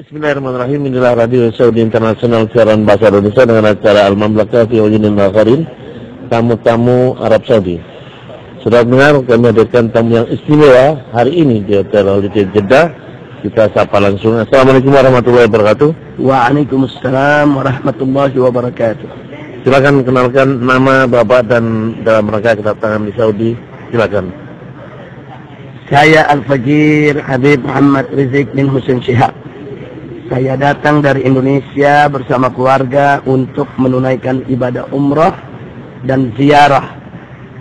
Bismillahirrahmanirrahim. Inilah Radio Saudi Internasional siaran bahasa Indonesia dengan acara Al-Mamlakah fi Uyunil Akharin, tamu-tamu Arab Saudi. Sudah dengar, kami hadirkan tamu yang istimewa hari ini di Hotel Holiday Jeddah. Kita sapa langsung. Assalamualaikum warahmatullahi wabarakatuh. Waalaikumsalam warahmatullahi wabarakatuh. Silakan kenalkan nama Bapak dan dalam rangka kedatangan di Saudi. Silakan. Saya Al-Fajir Habib Muhammad Rizik bin Husain Syihab. Saya datang dari Indonesia bersama keluarga untuk menunaikan ibadah umrah dan ziarah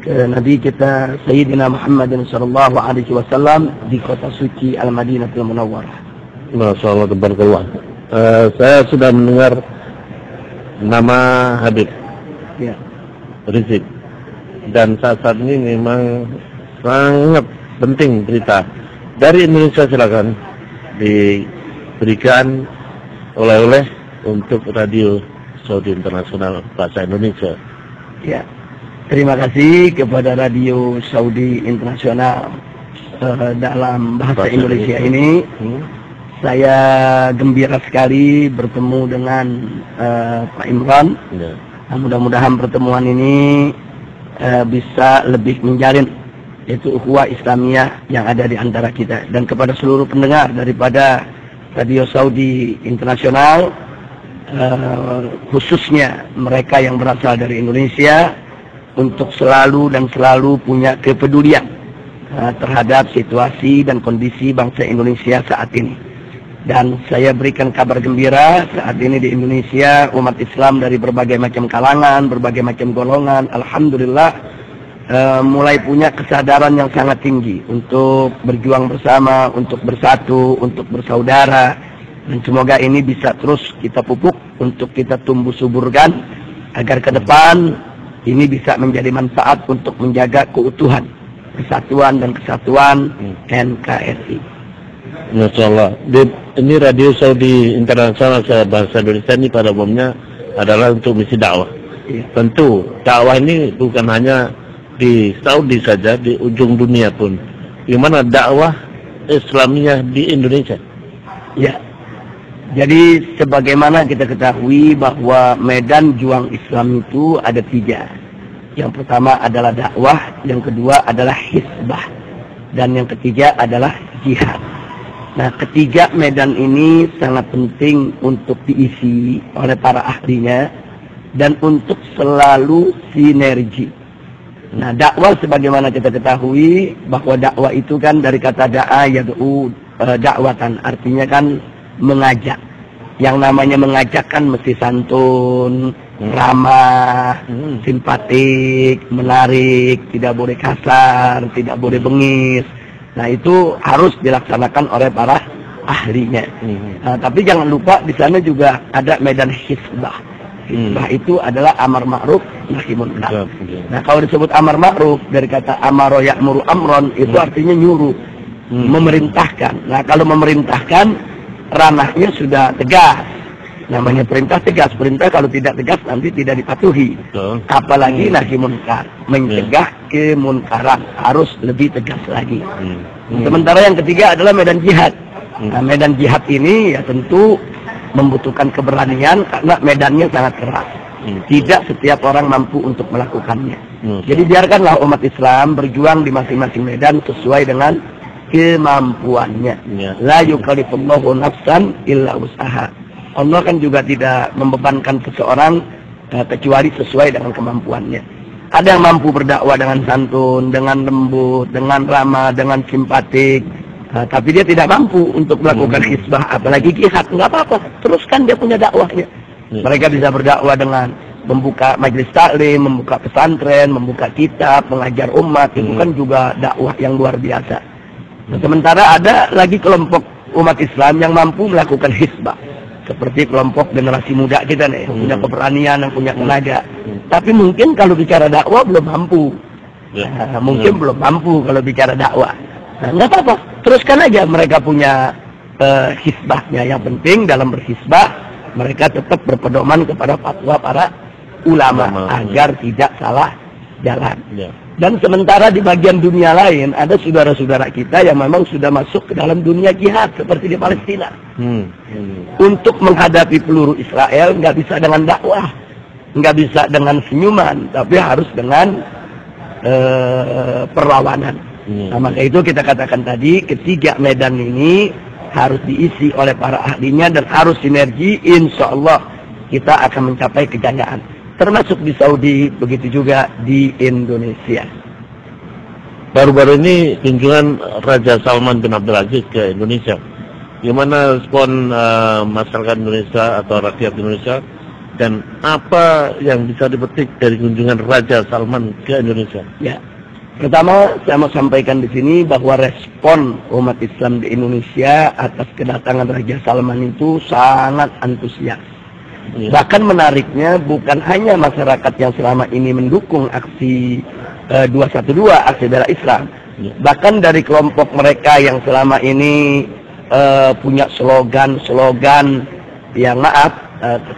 ke Nabi kita Sayyidina Muhammadin sallallahu alaihi wasallam di kota suci Al-Madinatul Munawwarah. Masya Allah, tabarakallah. Saya sudah mendengar nama Habib Rizik, dan saat ini memang sangat penting berita dari Indonesia. Silakan diberikan oleh-oleh untuk Radio Saudi Internasional Bahasa Indonesia. Ya, terima kasih kepada Radio Saudi Internasional dalam Bahasa Indonesia ini. Saya gembira sekali bertemu dengan Pak Imran. Ya. Mudah-mudahan pertemuan ini bisa lebih menjalin yaitu ukhuwah Islamiyah yang ada di antara kita, dan kepada seluruh pendengar daripada Radio Saudi Internasional, khususnya mereka yang berasal dari Indonesia, untuk selalu punya kepedulian terhadap situasi dan kondisi bangsa Indonesia saat ini. Dan saya berikan kabar gembira, saat ini di Indonesia umat Islam dari berbagai macam kalangan, berbagai macam golongan, alhamdulillah mulai punya kesadaran yang sangat tinggi untuk berjuang bersama, untuk bersatu, untuk bersaudara. Dan semoga ini bisa terus kita pupuk untuk kita tumbuh suburkan, agar ke depan ini bisa menjadi manfaat untuk menjaga keutuhan, persatuan dan kesatuan NKRI. Masya Allah. Ini Radio Saudi Internasional Bahasa Indonesia ini pada umumnya adalah untuk misi dakwah. Ya. Tentu dakwah ini bukan hanya di Saudi saja, di ujung dunia pun. Gimana dakwah Islamiyah di Indonesia? Ya, jadi sebagaimana kita ketahui bahwa medan juang Islam itu ada 3. Yang pertama adalah dakwah, yang kedua adalah hizbah, dan yang ketiga adalah jihad. Nah, ketiga medan ini sangat penting untuk diisi oleh para ahlinya dan untuk selalu sinergi. Nah, dakwah sebagaimana kita ketahui bahwa dakwah itu kan dari kata da'a yad'u dakwatan, artinya kan mengajak. Yang namanya mengajak kan mesti santun, ramah, simpatik, menarik, tidak boleh kasar, tidak boleh bengis. Nah, itu harus dilaksanakan oleh para ahlinya. Nah, tapi jangan lupa di sana juga ada medan hizbah. Hizbah itu adalah amar ma'ruf nahi munkar. Nah, kalau disebut amar ma'ruf dari kata amaro ya'muru amron, itu artinya nyuruh, memerintahkan. Nah, kalau memerintahkan ranahnya sudah tegas. Namanya perintah tegas. Perintah kalau tidak tegas nanti tidak dipatuhi. Apalagi nahi munkar, mencegah kemunkaran, harus lebih tegas lagi. Sementara yang ketiga adalah medan jihad. Nah, medan jihad ini ya tentu membutuhkan keberanian karena medannya sangat keras. Tidak setiap orang mampu untuk melakukannya. Jadi biarkanlah umat Islam berjuang di masing-masing medan sesuai dengan kemampuannya. La yukallifullahu nafsan illa wus'aha. Allah kan juga tidak membebankan seseorang kecuali sesuai dengan kemampuannya. Ada yang mampu berdakwah dengan santun, dengan lembut, dengan ramah, dengan simpatik. Tapi dia tidak mampu untuk melakukan hizbah, apalagi jihad. Nggak apa-apa, teruskan dia punya dakwahnya. Mereka bisa berdakwah dengan membuka majelis taklim, membuka pesantren, membuka kitab, mengajar umat. Itu kan juga dakwah yang luar biasa. Nah, sementara ada lagi kelompok umat Islam yang mampu melakukan hizbah, seperti kelompok generasi muda kita nih, yang punya keberanian, yang punya tenaga. Tapi mungkin kalau bicara dakwah belum mampu. Mungkin belum mampu kalau bicara dakwah. Nah, nggak apa-apa, teruskan aja mereka punya hizbahnya. Yang penting dalam berhizbah mereka tetap berpedoman kepada fatwa para ulama agar tidak salah jalan. Dan sementara di bagian dunia lain ada saudara-saudara kita yang memang sudah masuk ke dalam dunia jihad seperti di Palestina. Untuk menghadapi peluru Israel nggak bisa dengan dakwah, nggak bisa dengan senyuman, tapi harus dengan perlawanan. Nah, maka itu kita katakan tadi, ketiga medan ini harus diisi oleh para ahlinya dan harus sinergi. Insya Allah kita akan mencapai kejayaan. Termasuk di Saudi, begitu juga di Indonesia. Baru-baru ini kunjungan Raja Salman bin Abdul Aziz ke Indonesia. Gimana respon masyarakat Indonesia atau rakyat Indonesia, dan apa yang bisa dipetik dari kunjungan Raja Salman ke Indonesia? Ya, pertama saya mau sampaikan di sini bahwa respon umat Islam di Indonesia atas kedatangan Raja Salman itu sangat antusias. Bahkan menariknya bukan hanya masyarakat yang selama ini mendukung aksi 212, aksi bela Islam. Bahkan dari kelompok mereka yang selama ini punya slogan-slogan yang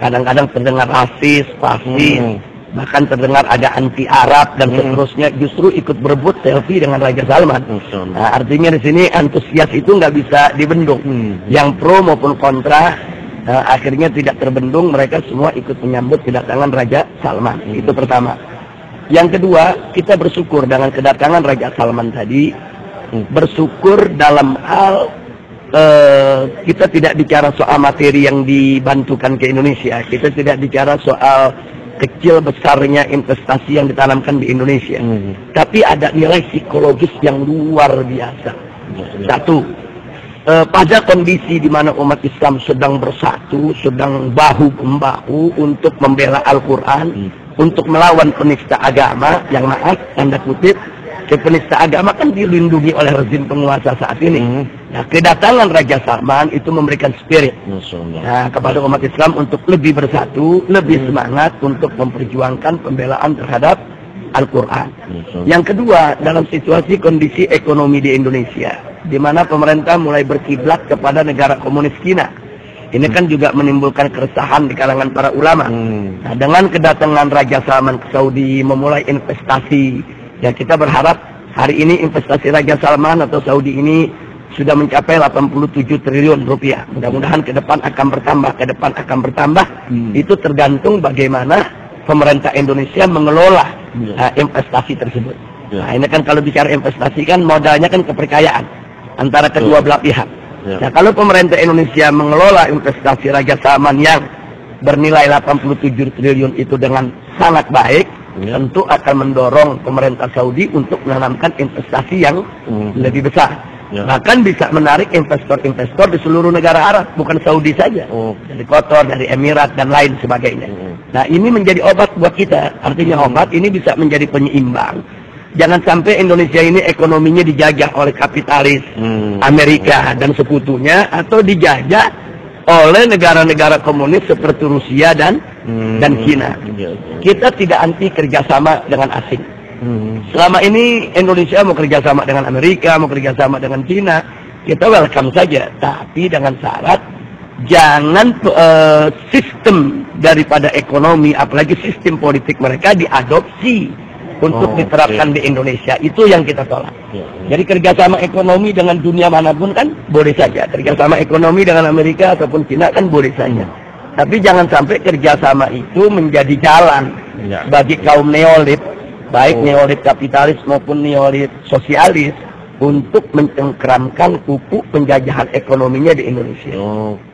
kadang-kadang terdengar rasis, fasis, bahkan terdengar ada anti Arab dan seterusnya, justru ikut berebut selfie dengan Raja Salman. Nah, artinya di sini antusias itu nggak bisa dibendung. Yang pro maupun kontra akhirnya tidak terbendung, mereka semua ikut menyambut kedatangan Raja Salman. Itu pertama. Yang kedua, kita bersyukur dengan kedatangan Raja Salman tadi. Bersyukur dalam hal kita tidak bicara soal materi yang dibantukan ke Indonesia. Kita tidak bicara soal kecil besarnya investasi yang ditanamkan di Indonesia. Tapi ada nilai psikologis yang luar biasa. Satu, pada kondisi di mana umat Islam sedang bersatu, sedang bahu-membahu untuk membela Al-Quran, untuk melawan penista agama, yang tanda kutip, penista agama kan dilindungi oleh rezim penguasa saat ini. Nah, kedatangan Raja Salman itu memberikan spirit kepada umat Islam untuk lebih bersatu, lebih semangat untuk memperjuangkan pembelaan terhadap Al-Quran. Yang kedua, dalam situasi kondisi ekonomi di Indonesia, di mana pemerintah mulai berkiblat kepada negara komunis Cina. Ini kan juga menimbulkan keresahan di kalangan para ulama. Nah, dengan kedatangan Raja Salman ke Saudi memulai investasi, ya kita berharap hari ini investasi Raja Salman atau Saudi ini sudah mencapai 87 triliun rupiah. Mudah-mudahan ke depan akan bertambah, Itu tergantung bagaimana pemerintah Indonesia mengelola investasi tersebut. Nah, ini kan kalau bicara investasi kan modalnya kan kepercayaan antara kedua belah pihak. Nah, kalau pemerintah Indonesia mengelola investasi Raja Salman yang bernilai 87 triliun itu dengan sangat baik, tentu akan mendorong pemerintah Saudi untuk menanamkan investasi yang lebih besar. Bahkan bisa menarik investor-investor di seluruh negara Arab, bukan Saudi saja. Dari Qatar, dari Emirat, dan lain sebagainya. Nah, ini menjadi obat buat kita. Artinya obat ini bisa menjadi penyeimbang. Jangan sampai Indonesia ini ekonominya dijajah oleh kapitalis Amerika dan sekutunya, atau dijajah oleh negara-negara komunis seperti Rusia dan Cina. Kita tidak anti kerjasama dengan asing. Selama ini Indonesia mau kerjasama dengan Amerika, mau kerjasama dengan Cina, kita welcome saja. Tapi dengan syarat jangan sistem daripada ekonomi, apalagi sistem politik mereka diadopsi untuk diterapkan di Indonesia. Itu yang kita tolak. Jadi kerjasama ekonomi dengan dunia manapun kan boleh saja. Kerjasama ekonomi dengan Amerika ataupun Cina kan boleh saja. Tapi jangan sampai kerjasama itu menjadi jalan bagi kaum neolit, baik neolit kapitalis maupun neolit sosialis, untuk mencengkeramkan pupuk penjajahan ekonominya di Indonesia.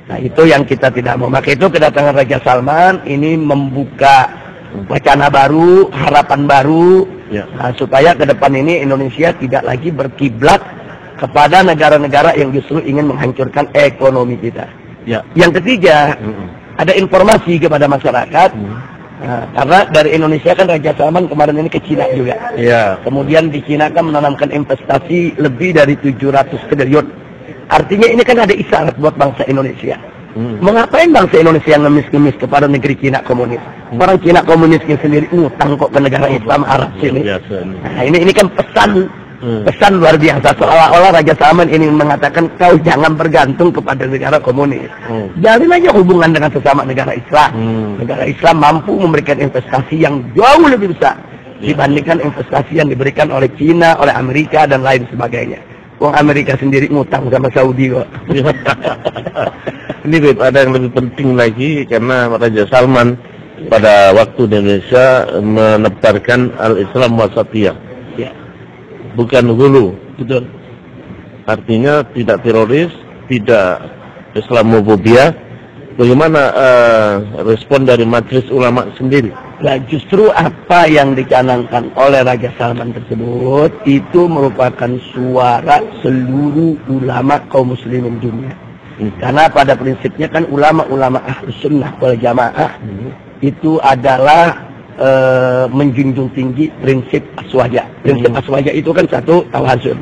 Nah, itu yang kita tidak mau. Maka itu kedatangan Raja Salman ini membuka wacana baru, harapan baru, supaya ke depan ini Indonesia tidak lagi berkiblat kepada negara-negara yang justru ingin menghancurkan ekonomi kita. Yang ketiga, ada informasi kepada masyarakat, karena dari Indonesia kan Raja Salman kemarin ini ke Cina juga. Kemudian di Cina kan menanamkan investasi lebih dari 700 triliun. Artinya ini kan ada isyarat buat bangsa Indonesia. Mengapain bangsa Indonesia ngemis-ngemis kepada negeri Cina komunis? Orang Cina komunisnya sendiri ngutang kok ke negara Islam Arab sini. Nah, ini kan pesan luar biasa. Seolah-olah Raja Salman ini mengatakan kau jangan bergantung kepada negara komunis. Jalin aja hubungan dengan sesama negara Islam. Negara Islam mampu memberikan investasi yang jauh lebih besar dibandingkan investasi yang diberikan oleh Cina, oleh Amerika dan lain sebagainya. Uang Amerika sendiri ngutang sama Saudi kok. Ini ada yang lebih penting lagi, karena Raja Salman pada waktu di Indonesia menetapkan al-Islam wasatiyah, Ya, bukan hulu. betul. Artinya tidak teroris, tidak Islamofobia. Bagaimana respon dari Majelis Ulama sendiri? Nah, justru apa yang dicanangkan oleh Raja Salman tersebut itu merupakan suara seluruh ulama kaum muslimin dunia. Karena pada prinsipnya kan ulama-ulama Ahlus Sunnah wal Jamaah itu adalah menjunjung tinggi prinsip aswaja. Prinsip aswaja itu kan satu, tawazun,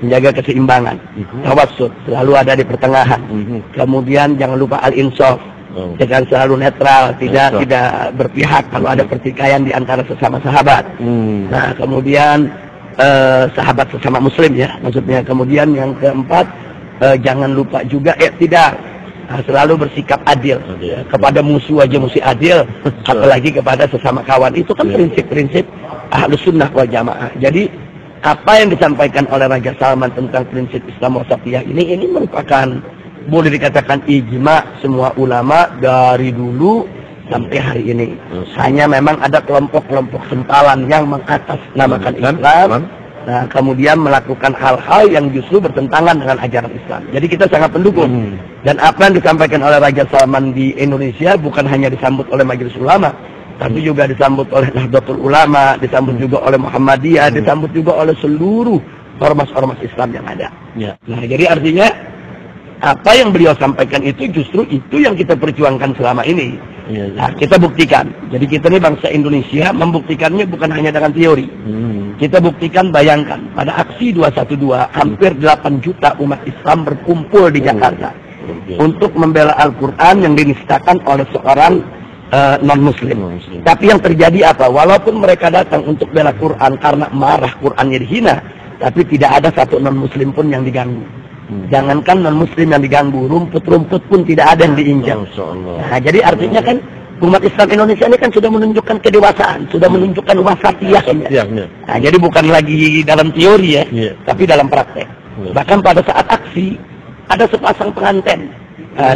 menjaga keseimbangan. Tawassut, selalu ada di pertengahan. Kemudian jangan lupa al-insaf, jangan selalu netral, tidak berpihak kalau ada pertikaian di antara sesama sahabat. Nah, kemudian sahabat sesama muslim ya, maksudnya. Kemudian yang keempat, jangan lupa juga i'tidal. Selalu bersikap adil. Kepada musuh aja mesti adil, apalagi kepada sesama kawan. Itu kan prinsip-prinsip Ahlus Sunnah wal Jamaah. Jadi apa yang disampaikan oleh Raja Salman tentang prinsip Islam wasatiyah ini merupakan, boleh dikatakan ijma semua ulama dari dulu sampai hari ini. Hanya memang ada kelompok-kelompok sempalan yang mengatasnamakan Islam. Nah, kemudian melakukan hal-hal yang justru bertentangan dengan ajaran Islam. Jadi kita sangat mendukung. Dan apa yang disampaikan oleh Raja Salman di Indonesia bukan hanya disambut oleh Majelis Ulama, tapi juga disambut oleh Nahdlatul Ulama, disambut juga oleh Muhammadiyah, disambut juga oleh seluruh ormas-ormas Islam yang ada. Nah, jadi artinya apa yang beliau sampaikan itu justru itu yang kita perjuangkan selama ini. Nah, kita buktikan. Jadi kita ini bangsa Indonesia membuktikannya bukan hanya dengan teori. Kita buktikan, bayangkan, pada aksi 212, hampir 8 juta umat Islam berkumpul di Jakarta untuk membela Al-Quran yang dinistakan oleh seorang non-Muslim. Tapi yang terjadi apa? Walaupun mereka datang untuk bela Quran karena marah Qurannya dihina, tapi tidak ada satu non-Muslim pun yang diganggu. Jangankan non-Muslim yang diganggu, rumput-rumput pun tidak ada yang diinjak. Nah, jadi artinya kan umat Islam Indonesia ini kan sudah menunjukkan kedewasaan, sudah menunjukkan wasatiyahnya. Nah, jadi bukan lagi dalam teori ya, tapi dalam praktek. Bahkan pada saat aksi ada sepasang pengantin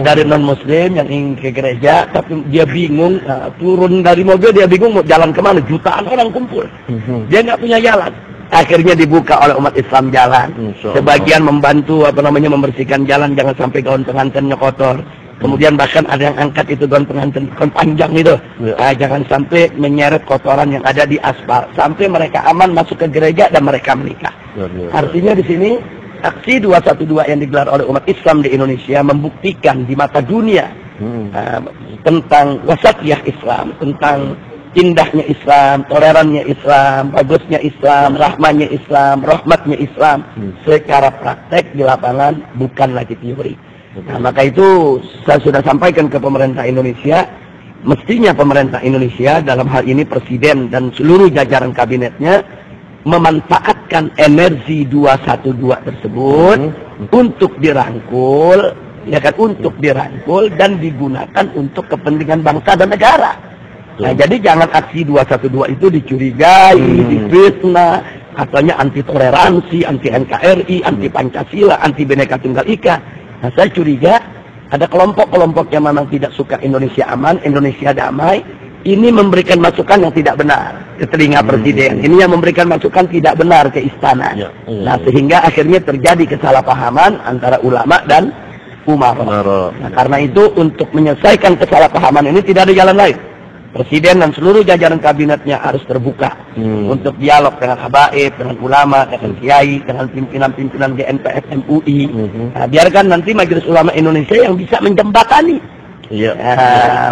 dari non-Muslim yang ingin ke gereja, tapi dia bingung, turun dari mobil dia bingung mau jalan kemana, jutaan orang kumpul, dia nggak punya jalan. Akhirnya dibuka oleh umat Islam jalan. Sebagian membantu membersihkan jalan, jangan sampai gaun pengantinnya kotor. Kemudian bahkan ada yang angkat itu gaun pengantin panjang itu, jangan sampai menyeret kotoran yang ada di aspal, sampai mereka aman masuk ke gereja dan mereka menikah. Artinya di sini aksi 212 yang digelar oleh umat Islam di Indonesia membuktikan di mata dunia tentang wasatiyah Islam, tentang indahnya Islam, tolerannya Islam, bagusnya Islam, rahmanya Islam, rahmatnya Islam secara praktek di lapangan, bukan lagi teori. Nah, maka itu saya sudah sampaikan ke pemerintah Indonesia, mestinya pemerintah Indonesia dalam hal ini Presiden dan seluruh jajaran kabinetnya memanfaatkan energi 212 tersebut untuk dirangkul, ya kan, untuk dirangkul dan digunakan untuk kepentingan bangsa dan negara. Nah, jadi jangan aksi 212 itu dicurigai, difitnah, katanya anti toleransi, anti NKRI, anti Pancasila, anti Bhinneka Tunggal Ika. Nah, saya curiga ada kelompok-kelompok yang memang tidak suka Indonesia aman, Indonesia damai. Ini memberikan masukan yang tidak benar ke telinga Presiden. Ini yang memberikan masukan tidak benar ke istana. Nah, sehingga akhirnya terjadi kesalahpahaman antara ulama dan umara. Nah, karena itu untuk menyelesaikan kesalahpahaman ini tidak ada jalan lain. Presiden dan seluruh jajaran kabinetnya harus terbuka untuk dialog dengan habaib, dengan ulama, dengan kiai, dengan pimpinan-pimpinan GNPF MUI. Nah, biarkan nanti Majelis Ulama Indonesia yang bisa menjembatani,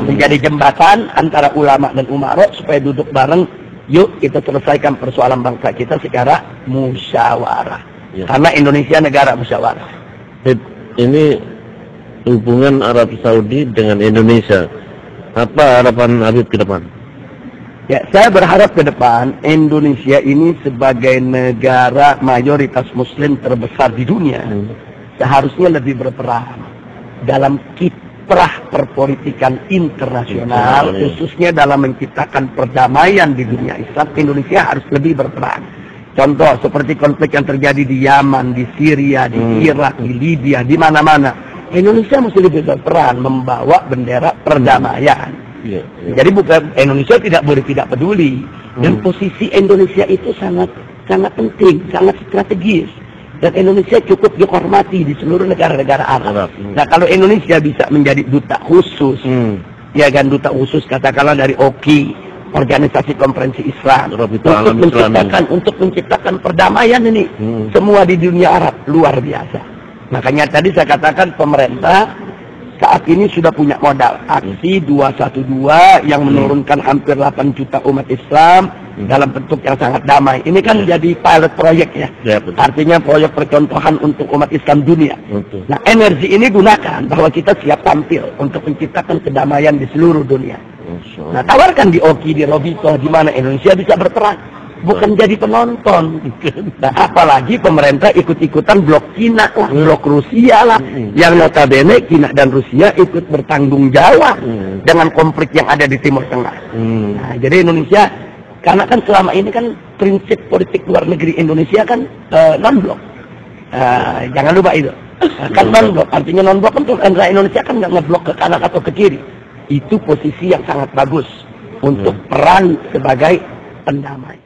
menjadi jembatan antara ulama dan umara supaya duduk bareng. Yuk kita selesaikan persoalan bangsa kita secara musyawarah. Karena Indonesia negara musyawarah. Ini hubungan Arab Saudi dengan Indonesia. Apa harapan Habib ke depan? Ya, saya berharap ke depan Indonesia ini sebagai negara mayoritas Muslim terbesar di dunia seharusnya lebih berperan dalam kiprah perpolitikan internasional, khususnya dalam menciptakan perdamaian di dunia Islam, Indonesia harus lebih berperan. Contoh seperti konflik yang terjadi di Yaman, di Syria, di Irak, di Libya, di mana-mana. Indonesia mesti lebih berperan membawa bendera perdamaian. Jadi bukan Indonesia tidak boleh tidak peduli. Dan posisi Indonesia itu sangat penting, sangat strategis. Dan Indonesia cukup dihormati di seluruh negara-negara Arab. Nah, kalau Indonesia bisa menjadi duta khusus, ya kan, duta khusus katakanlah dari OKI, Organisasi Konferensi Islam, untuk menciptakan perdamaian ini, semua di dunia Arab, luar biasa. Makanya tadi saya katakan pemerintah saat ini sudah punya modal aksi 212 yang menurunkan hampir 8 juta umat Islam dalam bentuk yang sangat damai. Ini kan jadi pilot proyek ya. Artinya proyek percontohan untuk umat Islam dunia. Nah, energi ini gunakan bahwa kita siap tampil untuk menciptakan kedamaian di seluruh dunia. Nah, tawarkan di OKI, di Robito, di mana Indonesia bisa berperan, bukan jadi penonton. Nah, apalagi pemerintah ikut-ikutan blok Cina lah, blok Rusia lah, yang notabene Cina dan Rusia ikut bertanggung jawab dengan konflik yang ada di Timur Tengah. Nah, jadi Indonesia, karena kan selama ini kan prinsip politik luar negeri Indonesia kan non-blok. Jangan lupa itu. Kan non-blok, artinya non-blok kan pemerintah Indonesia kan nggak ngeblok ke kanan atau ke kiri. Itu posisi yang sangat bagus untuk peran sebagai pendamai.